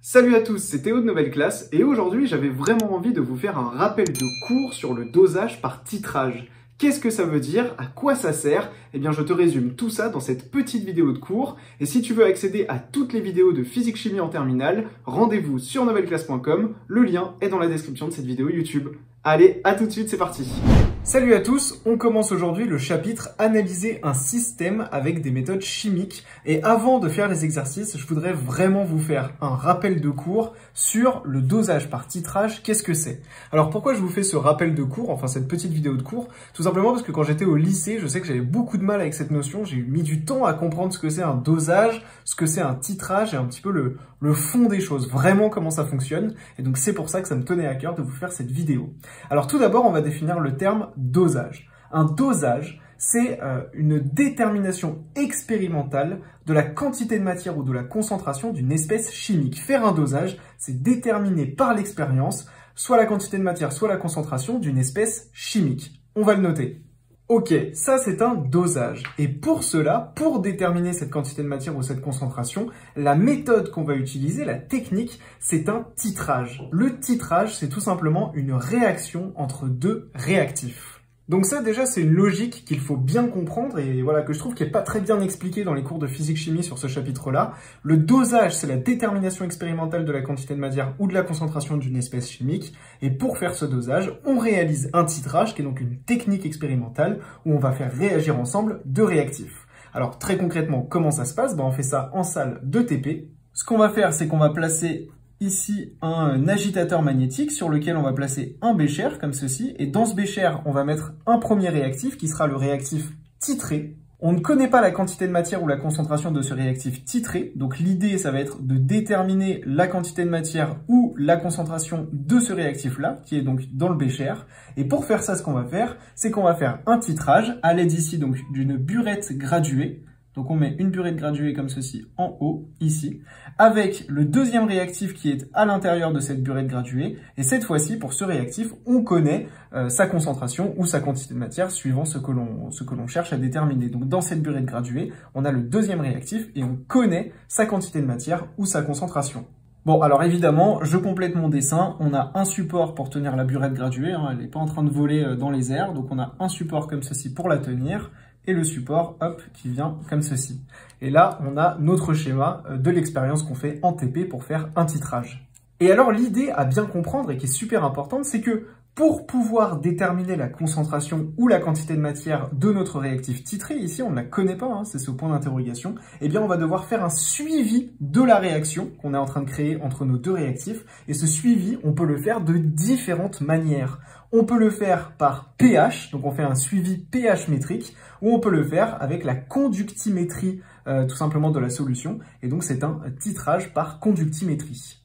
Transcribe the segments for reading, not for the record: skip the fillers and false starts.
Salut à tous, c'est Théo de Nouvelle Classe et aujourd'hui j'avais vraiment envie de vous faire un rappel de cours sur le dosage par titrage. Qu'est-ce que ça veut dire? À quoi ça sert? Eh bien je te résume tout ça dans cette petite vidéo de cours et si tu veux accéder à toutes les vidéos de physique-chimie en terminale, rendez-vous sur nouvellleclasse.com, le lien est dans la description de cette vidéo YouTube. Allez, à tout de suite, c'est parti! Salut à tous, on commence aujourd'hui le chapitre Analyser un système avec des méthodes chimiques. Et avant de faire les exercices, je voudrais vraiment vous faire un rappel de cours sur le dosage par titrage, qu'est-ce que c'est? Alors pourquoi je vous fais ce rappel de cours, enfin cette petite vidéo de cours? Tout simplement parce que quand j'étais au lycée, je sais que j'avais beaucoup de mal avec cette notion, j'ai mis du temps à comprendre ce que c'est un dosage, ce que c'est un titrage et un petit peu le fond des choses, vraiment comment ça fonctionne. Et donc c'est pour ça que ça me tenait à cœur de vous faire cette vidéo. Alors tout d'abord, on va définir le terme dosage. Un dosage, c'est une détermination expérimentale de la quantité de matière ou de la concentration d'une espèce chimique. Faire un dosage, c'est déterminer par l'expérience soit la quantité de matière, soit la concentration d'une espèce chimique. On va le noter. Ok, ça c'est un dosage. Et pour cela, pour déterminer cette quantité de matière ou cette concentration, la méthode qu'on va utiliser, la technique, c'est un titrage. Le titrage, c'est tout simplement une réaction entre deux réactifs. Donc ça déjà c'est une logique qu'il faut bien comprendre et voilà que je trouve qui n'est pas très bien expliquée dans les cours de physique-chimie sur ce chapitre-là. Le dosage c'est la détermination expérimentale de la quantité de matière ou de la concentration d'une espèce chimique et pour faire ce dosage on réalise un titrage qui est donc une technique expérimentale où on va faire réagir ensemble deux réactifs. Alors très concrètement comment ça se passe? On fait ça en salle de TP. Ce qu'on va faire c'est qu'on va placer ici un agitateur magnétique sur lequel on va placer un bécher comme ceci. Et dans ce bécher, on va mettre un premier réactif qui sera le réactif titré. On ne connaît pas la quantité de matière ou la concentration de ce réactif titré. Donc l'idée, ça va être de déterminer la quantité de matière ou la concentration de ce réactif-là, qui est donc dans le bécher. Et pour faire ça, ce qu'on va faire, c'est qu'on va faire un titrage à l'aide ici donc d'une burette graduée. Donc on met une burette graduée comme ceci en haut, ici, avec le deuxième réactif qui est à l'intérieur de cette burette graduée. Et cette fois-ci, pour ce réactif, on connaît sa concentration ou sa quantité de matière suivant ce que l'on cherche à déterminer. Donc dans cette burette graduée, on a le deuxième réactif et on connaît sa quantité de matière ou sa concentration. Bon, alors évidemment, je complète mon dessin. On a un support pour tenir la burette graduée, hein, elle n'est pas en train de voler dans les airs. Donc on a un support comme ceci pour la tenir. Et le support, hop, qui vient comme ceci. Et là, on a notre schéma de l'expérience qu'on fait en TP pour faire un titrage. Et alors, l'idée à bien comprendre et qui est super importante, c'est que pour pouvoir déterminer la concentration ou la quantité de matière de notre réactif titré, ici on ne la connaît pas, hein, c'est ce point d'interrogation, eh bien on va devoir faire un suivi de la réaction qu'on est en train de créer entre nos deux réactifs. Et ce suivi, on peut le faire de différentes manières. On peut le faire par pH, donc on fait un suivi pH métrique, ou on peut le faire avec la conductimétrie tout simplement de la solution. Et donc c'est un titrage par conductimétrie.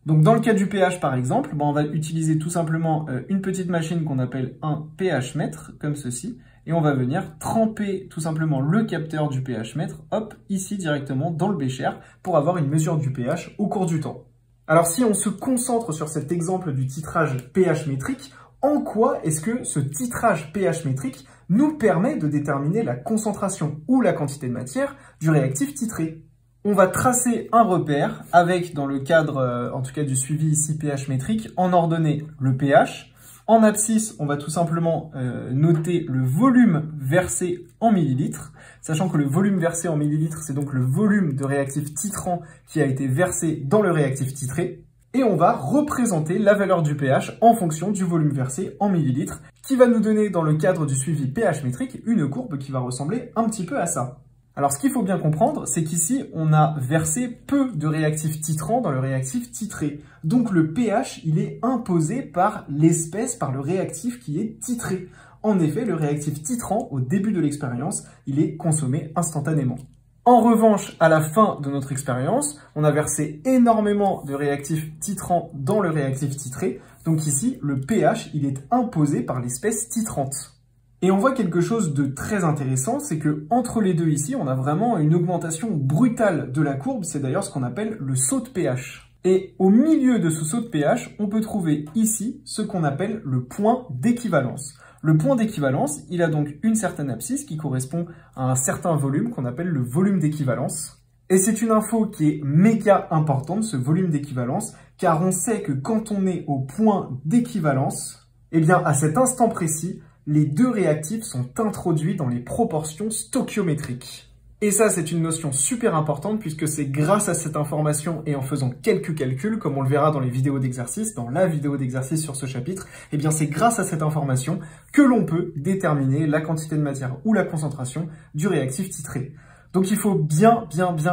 Donc dans le cas du pH par exemple, on va utiliser tout simplement une petite machine qu'on appelle un pH mètre, comme ceci, et on va venir tremper tout simplement le capteur du pH mètre, hop, ici directement dans le bécher, pour avoir une mesure du pH au cours du temps. Alors si on se concentre sur cet exemple du titrage pH métrique, en quoi est-ce que ce titrage pH métrique nous permet de déterminer la concentration ou la quantité de matière du réactif titré? On va tracer un repère avec, dans le cadre, en tout cas du suivi ici pH métrique, en ordonnée le pH. En abscisse, on va tout simplement noter le volume versé en millilitres, sachant que le volume versé en millilitres, c'est donc le volume de réactif titrant qui a été versé dans le réactif titré. Et on va représenter la valeur du pH en fonction du volume versé en millilitres, qui va nous donner, dans le cadre du suivi pH métrique, une courbe qui va ressembler un petit peu à ça. Alors ce qu'il faut bien comprendre, c'est qu'ici, on a versé peu de réactifs titrants dans le réactif titré. Donc le pH, il est imposé par l'espèce, par le réactif qui est titré. En effet, le réactif titrant, au début de l'expérience, il est consommé instantanément. En revanche, à la fin de notre expérience, on a versé énormément de réactifs titrants dans le réactif titré. Donc ici, le pH, il est imposé par l'espèce titrante. Et on voit quelque chose de très intéressant, c'est que entre les deux ici, on a vraiment une augmentation brutale de la courbe. C'est d'ailleurs ce qu'on appelle le saut de pH. Et au milieu de ce saut de pH, on peut trouver ici ce qu'on appelle le point d'équivalence. Le point d'équivalence, il a donc une certaine abscisse qui correspond à un certain volume qu'on appelle le volume d'équivalence. Et c'est une info qui est méga importante, ce volume d'équivalence, car on sait que quand on est au point d'équivalence, eh bien à cet instant précis, les deux réactifs sont introduits dans les proportions stoichiométriques. Et ça, c'est une notion super importante puisque c'est grâce à cette information et en faisant quelques calculs, comme on le verra dans les vidéos d'exercice, dans la vidéo d'exercice sur ce chapitre, eh bien c'est grâce à cette information que l'on peut déterminer la quantité de matière ou la concentration du réactif titré. Donc il faut bien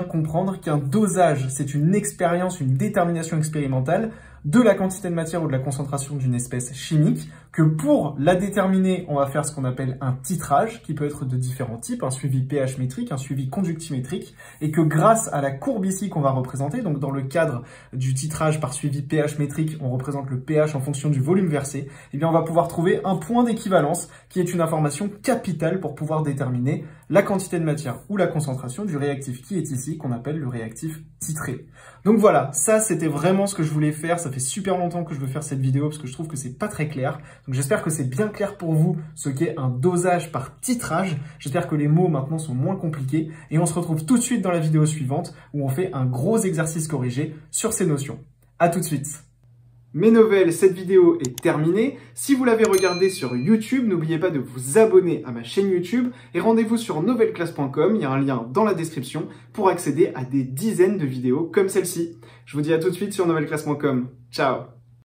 comprendre qu'un dosage, c'est une expérience, une détermination expérimentale de la quantité de matière ou de la concentration d'une espèce chimique, que pour la déterminer, on va faire ce qu'on appelle un titrage, qui peut être de différents types, un suivi pH métrique, un suivi conductimétrique, et que grâce à la courbe ici qu'on va représenter, donc dans le cadre du titrage par suivi pH métrique, on représente le pH en fonction du volume versé, et bien on va pouvoir trouver un point d'équivalence qui est une information capitale pour pouvoir déterminer la quantité de matière ou la concentration du réactif qui est ici, qu'on appelle le réactif titré. Donc voilà, ça c'était vraiment ce que je voulais faire. Ça fait super longtemps que je veux faire cette vidéo parce que je trouve que c'est pas très clair. Donc j'espère que c'est bien clair pour vous ce qu'est un dosage par titrage. J'espère que les mots maintenant sont moins compliqués et on se retrouve tout de suite dans la vidéo suivante où on fait un gros exercice corrigé sur ces notions. À tout de suite. Mes nouvelles, cette vidéo est terminée. Si vous l'avez regardée sur YouTube, n'oubliez pas de vous abonner à ma chaîne YouTube et rendez-vous sur novelleclasse.com, il y a un lien dans la description pour accéder à des dizaines de vidéos comme celle-ci. Je vous dis à tout de suite sur novelleclasse.com. Ciao!